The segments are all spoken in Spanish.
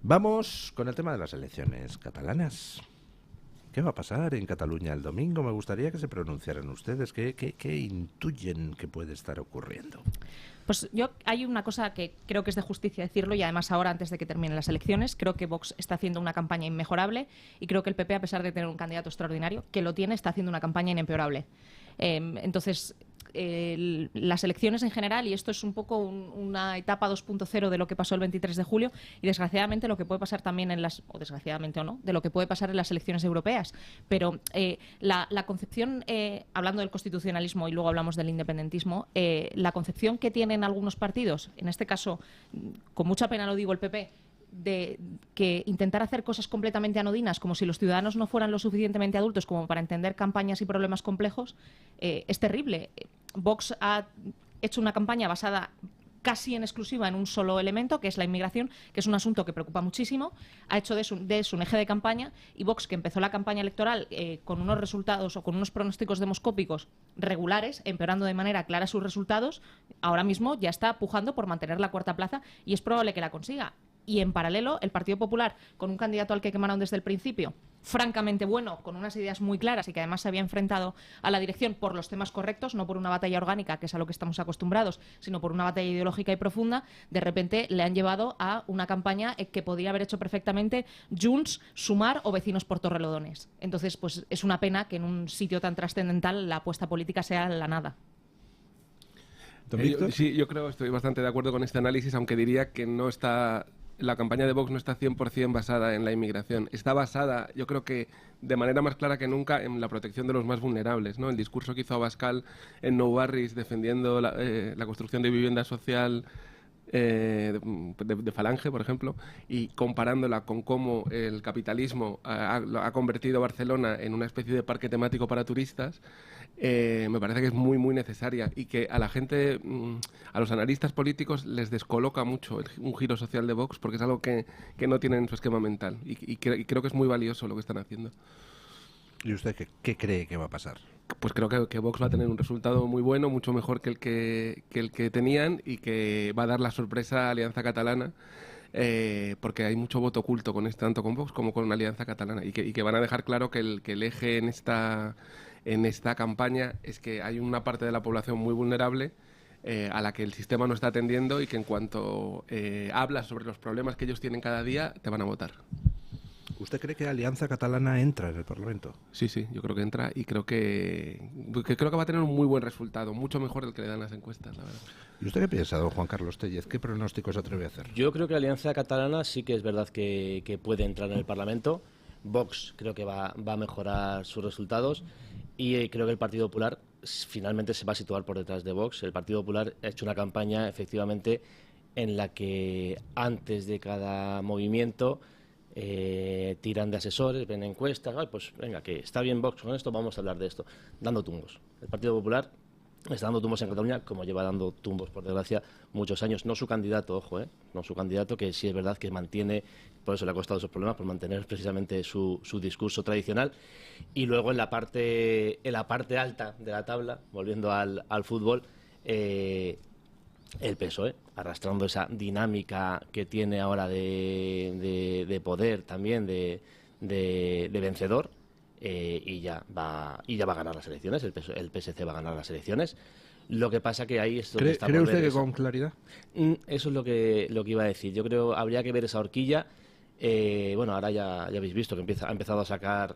Vamos con el tema de las elecciones catalanas. ¿Qué va a pasar en Cataluña el domingo? Me gustaría que se pronunciaran ustedes. ¿Qué intuyen que puede estar ocurriendo? Pues hay una cosa que creo que es de justicia decirlo, y además ahora, antes de que terminen las elecciones, creo que Vox está haciendo una campaña inmejorable, y creo que el PP, a pesar de tener un candidato extraordinario, que lo tiene, está haciendo una campaña inempeorable. Entonces, las elecciones en general, y esto es un poco una etapa 2.0 de lo que pasó el 23 de julio, y desgraciadamente lo que puede pasar también o desgraciadamente o no, de lo que puede pasar en las elecciones europeas. Pero la concepción, hablando del constitucionalismo y luego hablamos del independentismo, la concepción que tienen algunos partidos, en este caso, con mucha pena lo digo, el PP, de que intentar hacer cosas completamente anodinas, como si los ciudadanos no fueran lo suficientemente adultos como para entender campañas y problemas complejos, es terrible. Vox ha hecho una campaña basada casi en exclusiva en un solo elemento, que es la inmigración, que es un asunto que preocupa muchísimo. Ha hecho de eso un eje de campaña, y Vox, que empezó la campaña electoral con unos resultados o con unos pronósticos demoscópicos regulares, empeorando de manera clara sus resultados, ahora mismo ya está pujando por mantener la cuarta plaza, y es probable que la consiga. Y en paralelo, el Partido Popular, con un candidato al que quemaron desde el principio, francamente bueno, con unas ideas muy claras y que además se había enfrentado a la dirección por los temas correctos, no por una batalla orgánica, que es a lo que estamos acostumbrados, sino por una batalla ideológica y profunda, de repente le han llevado a una campaña que podría haber hecho perfectamente Junts, Sumar o Vecinos por Torrelodones. Entonces, pues es una pena que en un sitio tan trascendental la apuesta política sea la nada. Sí, yo creo, estoy bastante de acuerdo con este análisis, aunque diría que la campaña de Vox no está 100% basada en la inmigración. Está basada, yo creo que de manera más clara que nunca, en la protección de los más vulnerables, ¿no? El discurso que hizo Abascal en Nou Barris defendiendo la construcción de vivienda social de Falange, por ejemplo, y comparándola con cómo el capitalismo ha convertido Barcelona en una especie de parque temático para turistas, me parece que es muy, muy necesaria, y que a la gente, a los analistas políticos, les descoloca mucho un giro social de Vox, porque es algo que no tienen en su esquema mental, y creo que es muy valioso lo que están haciendo. ¿Y usted qué cree que va a pasar? Pues creo que Vox va a tener un resultado muy bueno, mucho mejor que el que tenían, y que va a dar la sorpresa a Alianza Catalana, porque hay mucho voto oculto tanto con Vox como con Alianza Catalana, y que van a dejar claro que el eje en esta campaña es que hay una parte de la población muy vulnerable a la que el sistema no está atendiendo, y que en cuanto hablas sobre los problemas que ellos tienen cada día, te van a votar. ¿Usted cree que Alianza Catalana entra en el Parlamento? Sí, yo creo que entra, y creo que va a tener un muy buen resultado, mucho mejor del que le dan las encuestas, la verdad. ¿Y usted qué piensa, don Juan Carlos Tellez? ¿Qué pronóstico se atreve a hacer? Yo creo que Alianza Catalana sí que es verdad que puede entrar en el Parlamento. Vox creo que va a mejorar sus resultados, y creo que el Partido Popular finalmente se va a situar por detrás de Vox. El Partido Popular ha hecho una campaña, efectivamente, en la que antes de cada movimiento tiran de asesores, ven encuestas, pues venga, que está bien Vox con esto, vamos a hablar de esto, dando tumbos. El Partido Popular está dando tumbos en Cataluña, como lleva dando tumbos, por desgracia, muchos años. No su candidato, ojo, no su candidato, que sí es verdad que mantiene, por eso le ha costado esos problemas, por mantener precisamente su discurso tradicional. Y luego en la parte alta de la tabla, volviendo al fútbol, el PSOE, arrastrando esa dinámica que tiene ahora de poder también, de vencedor, y ya va a ganar las elecciones. El PSC va a ganar las elecciones. Lo que pasa que ahí es donde está. ¿Cree usted que con claridad? Eso es lo que iba a decir. Yo creo habría que ver esa horquilla. Bueno, ahora ya habéis visto que ha empezado a sacar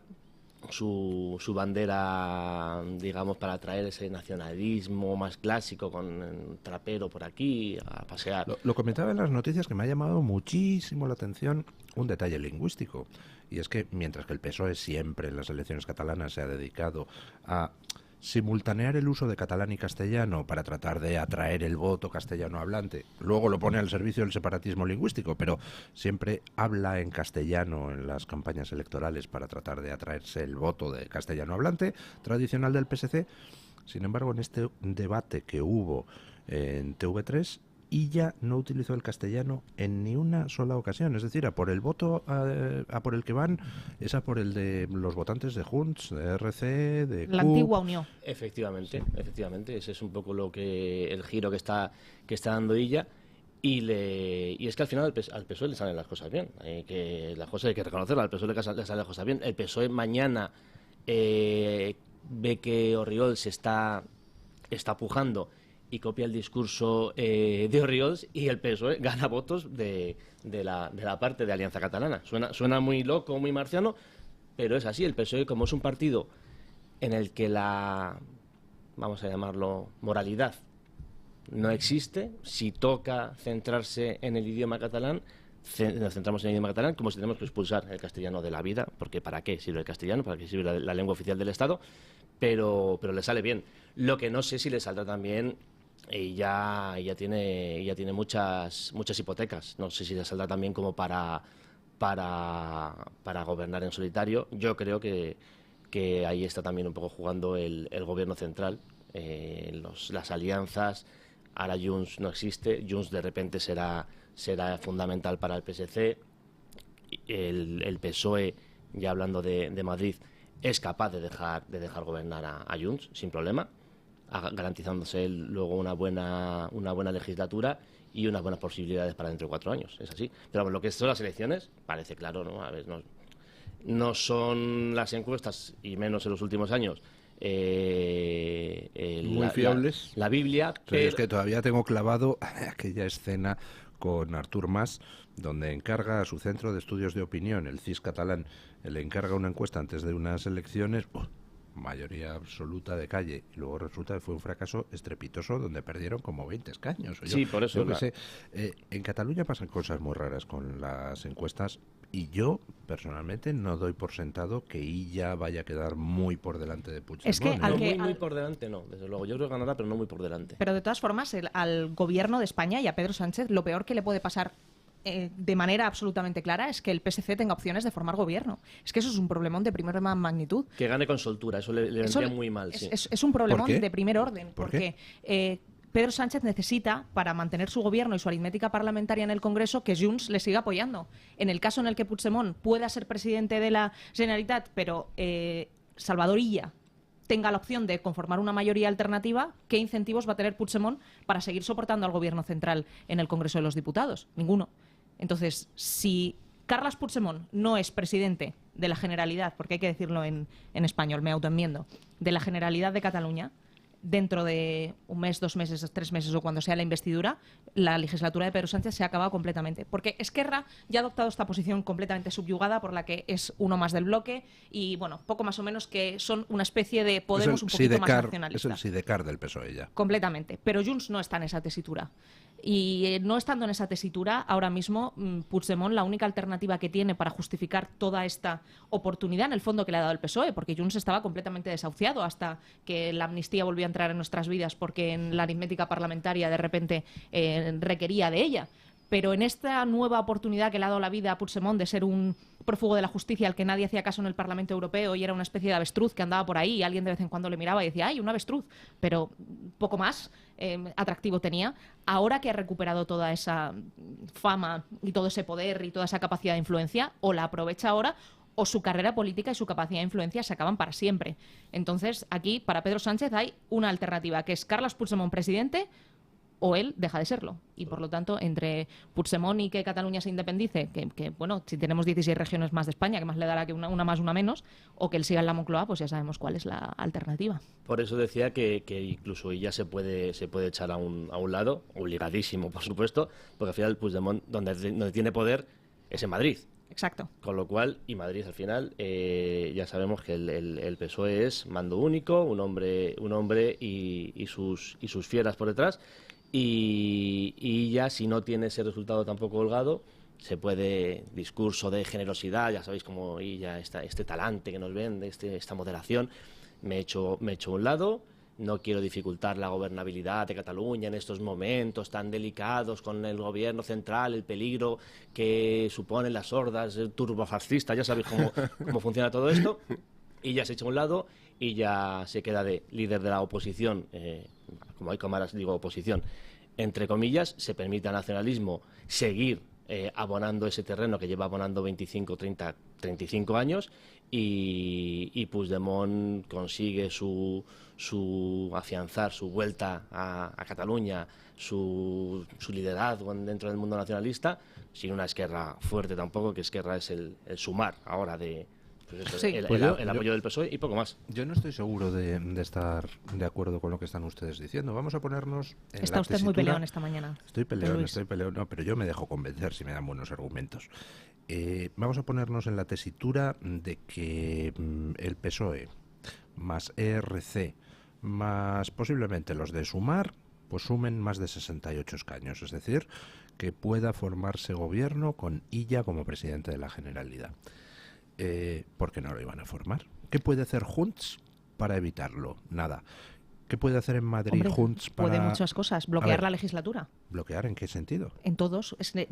su bandera, digamos, para traer ese nacionalismo más clásico, con un trapero por aquí, a pasear. Lo comentaba en las noticias, que me ha llamado muchísimo la atención un detalle lingüístico, y es que mientras que el PSOE siempre en las elecciones catalanas se ha dedicado a simultanear el uso de catalán y castellano para tratar de atraer el voto castellano hablante, luego lo pone al servicio del separatismo lingüístico, pero siempre habla en castellano en las campañas electorales para tratar de atraerse el voto de castellano hablante tradicional del PSC. Sin embargo, en este debate que hubo en TV3, Illa no utilizó el castellano en ni una sola ocasión. Es decir, a por el voto a por el que van es a por el de los votantes de Junts, de RC, de la CUP. antigua Unión. Efectivamente, ese es un poco el giro que está dando Illa. Y es que al final al PSOE le salen las cosas bien. Que las cosas hay que reconocerlas, al PSOE le salen las cosas bien. El PSOE mañana ve que Orriols está pujando y copia el discurso de Orriols, y el PSOE gana votos de la parte de Alianza Catalana. Suena muy loco, muy marciano, pero es así. El PSOE, como es un partido en el que vamos a llamarlo, moralidad no existe, si toca centrarse en el idioma catalán, nos centramos en el idioma catalán, como si tenemos que expulsar el castellano de la vida, porque ¿para qué sirve el castellano? ¿Para qué sirve la lengua oficial del Estado? Pero le sale bien. Lo que no sé si le saldrá también, ya tiene muchas hipotecas. No sé si le saldrá también como para gobernar en solitario. Yo creo que ahí está también un poco jugando el gobierno central. Las alianzas. Ahora Junts no existe, Junts de repente será fundamental para el PSC. El PSOE, ya hablando de Madrid, es capaz de dejar gobernar a Junts sin problema, garantizándose luego una buena legislatura y unas buenas posibilidades para dentro de 4 años. Es así. Pero lo que son las elecciones, parece claro, ¿no? A ver, no son las encuestas, y menos en los últimos años, muy fiables. La Biblia. Pero es que todavía tengo clavado aquella escena con Artur Mas, donde encarga a su centro de estudios de opinión, el CIS catalán, le encarga una encuesta antes de unas elecciones, mayoría absoluta de calle, y luego resulta que fue un fracaso estrepitoso donde perdieron como 20 escaños. Sí, por eso. En Cataluña pasan cosas muy raras con las encuestas, y yo personalmente no doy por sentado que Illa vaya a quedar muy por delante de Puigdemont. Es que muy por delante no, desde luego. Yo creo que ganará, pero no muy por delante. Pero de todas formas, al gobierno de España y a Pedro Sánchez, lo peor que le puede pasar de manera absolutamente clara es que el PSC tenga opciones de formar gobierno. Es que eso es un problemón de primera magnitud. Que gane con soltura, eso le vendría muy mal. Sí. Es un problemón de primer orden. ¿Por porque Pedro Sánchez necesita, para mantener su gobierno y su aritmética parlamentaria en el Congreso, que Junts le siga apoyando. En el caso en el que Puigdemont pueda ser presidente de la Generalitat, pero Salvador Illa tenga la opción de conformar una mayoría alternativa, ¿qué incentivos va a tener Puigdemont para seguir soportando al gobierno central en el Congreso de los Diputados? Ninguno. Entonces, si Carles Puigdemont no es presidente de la Generalidad, porque hay que decirlo en español, me autoenmiendo, de la Generalidad de Cataluña, dentro de un mes, 2 meses, 3 meses o cuando sea la investidura, la legislatura de Pedro Sánchez se ha acabado completamente. Porque Esquerra ya ha adoptado esta posición completamente subyugada, por la que es uno más del bloque y, bueno, poco más o menos que son una especie de Podemos un poquito más nacionalista. Es el sidecar del PSOE ya. Completamente. Pero Junts no está en esa tesitura. Y no estando en esa tesitura, ahora mismo Puigdemont, la única alternativa que tiene para justificar toda esta oportunidad, en el fondo, que le ha dado el PSOE, porque Junts estaba completamente desahuciado hasta que la amnistía volvió a entrar en nuestras vidas, porque en la aritmética parlamentaria de repente requería de ella. Pero en esta nueva oportunidad que le ha dado la vida a Puigdemont de ser un prófugo de la justicia al que nadie hacía caso en el Parlamento Europeo y era una especie de avestruz que andaba por ahí y alguien de vez en cuando le miraba y decía, ¡ay, un avestruz! Pero poco más atractivo tenía. Ahora que ha recuperado toda esa fama y todo ese poder y toda esa capacidad de influencia, o la aprovecha ahora o su carrera política y su capacidad de influencia se acaban para siempre. Entonces, aquí, para Pedro Sánchez, hay una alternativa, que es Carles Puigdemont presidente, o él deja de serlo. Y, por lo tanto, entre Puigdemont y que Cataluña se independice, que bueno, si tenemos 16 regiones más de España, que más le dará que una más, una menos, o que él siga en la Moncloa, pues ya sabemos cuál es la alternativa. Por eso decía que incluso ella se puede echar a un lado, obligadísimo, por supuesto, porque al final Puigdemont, donde tiene poder, es en Madrid. Exacto. Con lo cual, y Madrid al final, ya sabemos que el PSOE es mando único, un hombre y sus fieras por detrás. Y ya, si no tiene ese resultado tampoco holgado, se puede, discurso de generosidad, ya sabéis cómo y ya este talante que nos vende, esta moderación, me echo a un lado. No quiero dificultar la gobernabilidad de Cataluña en estos momentos tan delicados con el gobierno central, el peligro que suponen las hordas turbofascistas, ya sabéis cómo funciona todo esto. Y ya se echa a un lado y ya se queda de líder de la oposición, como hay cámaras, digo oposición, entre comillas, se permite al nacionalismo seguir abonando ese terreno que lleva abonando 25, 30, 35 años y Puigdemont consigue afianzar su vuelta a Cataluña, su liderazgo dentro del mundo nacionalista, sin una Esquerra fuerte tampoco, que Esquerra es el sumar ahora de el apoyo del PSOE y poco más. Yo no estoy seguro de estar de acuerdo con lo que están ustedes diciendo. Vamos a ponernos en Está la usted muy tesitura. peleón esta mañana. Estoy peleón. No, pero yo me dejo convencer si me dan buenos argumentos. Vamos a ponernos en la tesitura de que el PSOE más ERC más posiblemente los de Sumar pues sumen más de 68 escaños, es decir, que pueda formarse gobierno con Illa como presidente de la Generalidad. ¿Por qué no lo iban a formar? ¿Qué puede hacer Junts para evitarlo? Nada. ¿Qué puede hacer en Madrid Junts para...? Puede muchas cosas. Bloquear la legislatura. ¿Bloquear en qué sentido? En todos. Le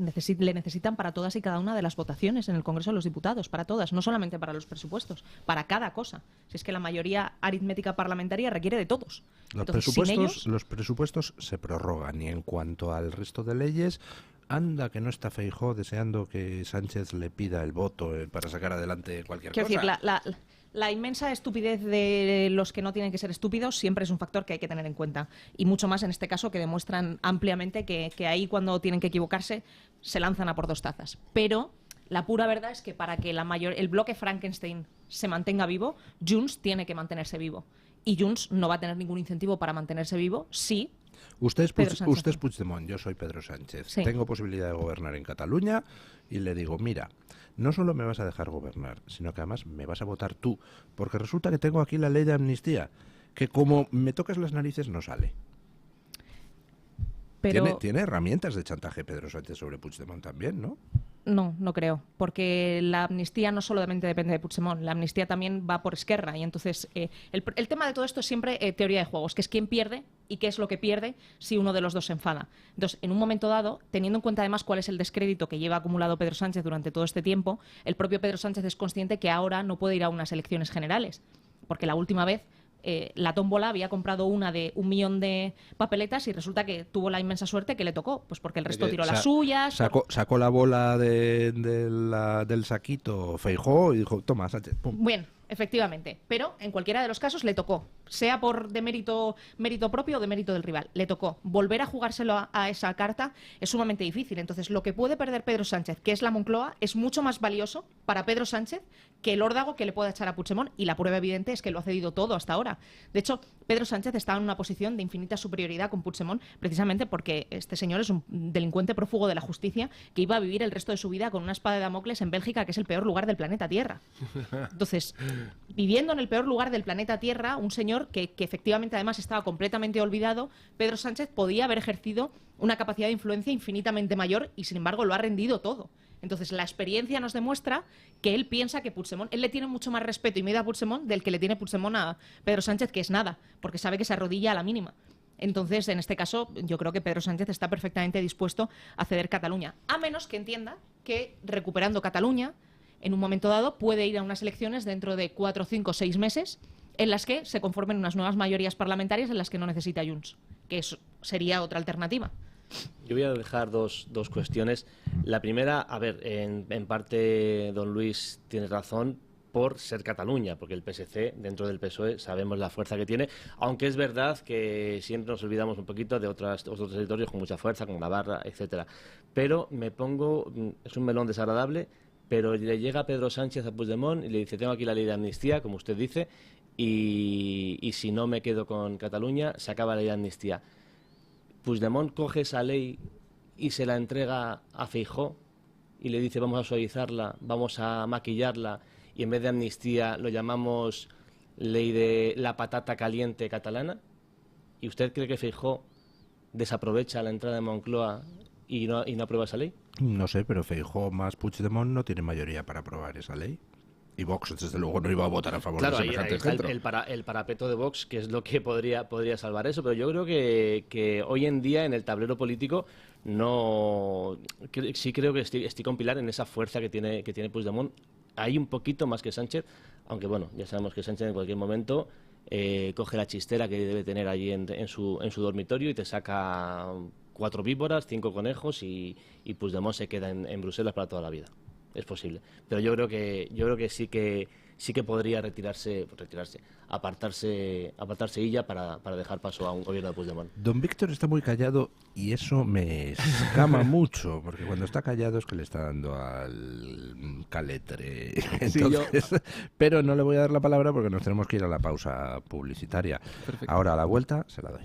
necesitan para todas y cada una de las votaciones en el Congreso de los Diputados, para todas, no solamente para los presupuestos, para cada cosa. Si es que la mayoría aritmética parlamentaria requiere de todos. Los presupuestos se prorrogan y en cuanto al resto de leyes... Anda, que no está Feijóo deseando que Sánchez le pida el voto para sacar adelante cualquier cosa. Quiero decir, la inmensa estupidez de los que no tienen que ser estúpidos siempre es un factor que hay que tener en cuenta. Y mucho más en este caso, que demuestran ampliamente que ahí cuando tienen que equivocarse se lanzan a por dos tazas. Pero la pura verdad es que para que el bloque Frankenstein se mantenga vivo, Junts tiene que mantenerse vivo. Y Junts no va a tener ningún incentivo para mantenerse vivo si... Usted es Puigdemont, yo soy Pedro Sánchez. Sí. Tengo posibilidad de gobernar en Cataluña y le digo, mira, no solo me vas a dejar gobernar, sino que además me vas a votar tú, porque resulta que tengo aquí la ley de amnistía, que como me tocas las narices no sale. Pero... ¿Tiene herramientas de chantaje Pedro Sánchez sobre Puigdemont también, ¿no? No, no creo, porque la amnistía no solamente depende de Puigdemont, la amnistía también va por Esquerra y entonces el tema de todo esto es siempre teoría de juegos, que es quién pierde y qué es lo que pierde si uno de los dos se enfada. Entonces, en un momento dado, teniendo en cuenta además cuál es el descrédito que lleva acumulado Pedro Sánchez durante todo este tiempo, el propio Pedro Sánchez es consciente que ahora no puede ir a unas elecciones generales, porque la última vez la tómbola había comprado una de 1 millón de papeletas y resulta que tuvo la inmensa suerte que le tocó, pues porque el resto tiró las suyas. Sacó la bola del saquito Feijóo y dijo, toma, Sánchez, pum. Bien, efectivamente, pero en cualquiera de los casos le tocó, sea por mérito propio o de mérito del rival, le tocó. Volver a jugárselo a esa carta es sumamente difícil. Entonces, lo que puede perder Pedro Sánchez, que es la Moncloa, es mucho más valioso para Pedro Sánchez que el órdago que le pueda echar a Puigdemont, y la prueba evidente es que lo ha cedido todo hasta ahora. De hecho, Pedro Sánchez está en una posición de infinita superioridad con Puigdemont, precisamente porque este señor es un delincuente prófugo de la justicia que iba a vivir el resto de su vida con una espada de Damocles en Bélgica, que es el peor lugar del planeta Tierra. Entonces, viviendo en el peor lugar del planeta Tierra, un señor que efectivamente además estaba completamente olvidado, Pedro Sánchez podía haber ejercido una capacidad de influencia infinitamente mayor y sin embargo lo ha rendido todo. Entonces la experiencia nos demuestra que él piensa que Puigdemont, él le tiene mucho más respeto y miedo a Puigdemont del que le tiene Puigdemont a Pedro Sánchez, que es nada, porque sabe que se arrodilla a la mínima. Entonces, en este caso, yo creo que Pedro Sánchez está perfectamente dispuesto a ceder Cataluña, a menos que entienda que recuperando Cataluña, en un momento dado puede ir a unas elecciones dentro de 4, 5, 6 meses en las que se conformen unas nuevas mayorías parlamentarias en las que no necesita Junts, que eso sería otra alternativa. Yo voy a dejar dos cuestiones. La primera, a ver, en parte don Luis tiene razón por ser Cataluña, porque el PSC dentro del PSOE sabemos la fuerza que tiene, aunque es verdad que siempre nos olvidamos un poquito de otros territorios con mucha fuerza, como Navarra, etcétera. Pero es un melón desagradable, pero le llega a Pedro Sánchez a Puigdemont y le dice, tengo aquí la ley de amnistía, como usted dice, y si no me quedo con Cataluña, se acaba la ley de amnistía. Puigdemont coge esa ley y se la entrega a Feijóo y le dice, vamos a suavizarla, vamos a maquillarla, y en vez de amnistía lo llamamos ley de la patata caliente catalana. ¿Y usted cree que Feijóo desaprovecha la entrada de Moncloa y no aprueba esa ley? No sé, pero Feijóo más Puigdemont no tiene mayoría para aprobar esa ley. Y Vox, desde luego, no iba a votar a favor de semejante centro. Claro, el parapeto de Vox, que es lo que podría salvar eso. Pero yo creo que hoy en día, en el tablero político, sí creo que estoy con Pilar en esa fuerza que tiene Puigdemont. Hay un poquito más que Sánchez, aunque bueno, ya sabemos que Sánchez en cualquier momento coge la chistera que debe tener allí en su dormitorio y te saca 4 víboras, 5 conejos y Puigdemont se queda en Bruselas para toda la vida. Es posible. Pero yo creo que sí que podría apartarse Illa para dejar paso a un gobierno de Puigdemont. Don Víctor está muy callado y eso me escama mucho, porque cuando está callado es que le está dando al caletre. Entonces, pero no le voy a dar la palabra porque nos tenemos que ir a la pausa publicitaria. Perfecto. Ahora a la vuelta se la doy.